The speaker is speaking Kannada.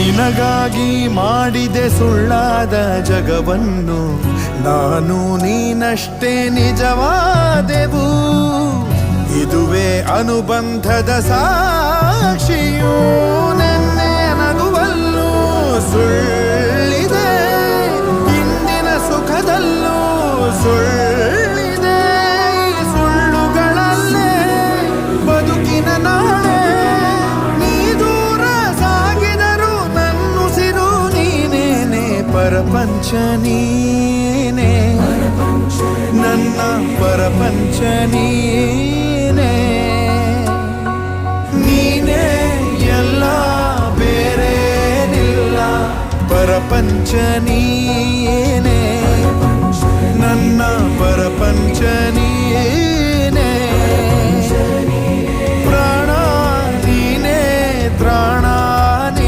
ನಿನಗಾಗಿ ಮಾಡಿದೆ ಸುಳ್ಳಾದ ಜಗವನ್ನು, ನಾನು ನೀನಷ್ಟೇ ನಿಜವಾದೆವು. ಇದುವೇ ಅನುಬಂಧದ ಸಾಕ್ಷಿಯೂ, ನೆನ್ನೆ ನಗುವಲ್ಲೂ ಸುಳ್ಳಿದೆ, ಇಂದಿನ ಸುಖದಲ್ಲೂ ಸುಳ್ಳಿದೆ. ಸುಳ್ಳುಗಳಲ್ಲೇ ಬದುಕಿನ ನಾಳೆ, ನೀ ದೂರ ಸಾಗಿದರು ನನ್ನುಸಿರು ನೀನೇನೆ. ಪರಪಂಚ ನೀನೇ, ನನ್ನ ಪರಪಂಚ ನೀನೇ. ನೀನೇ ಎಲ್ಲ ಬೇರೇನಿಲ್ಲ, ಪರಪಂಚ ನೀನೇ.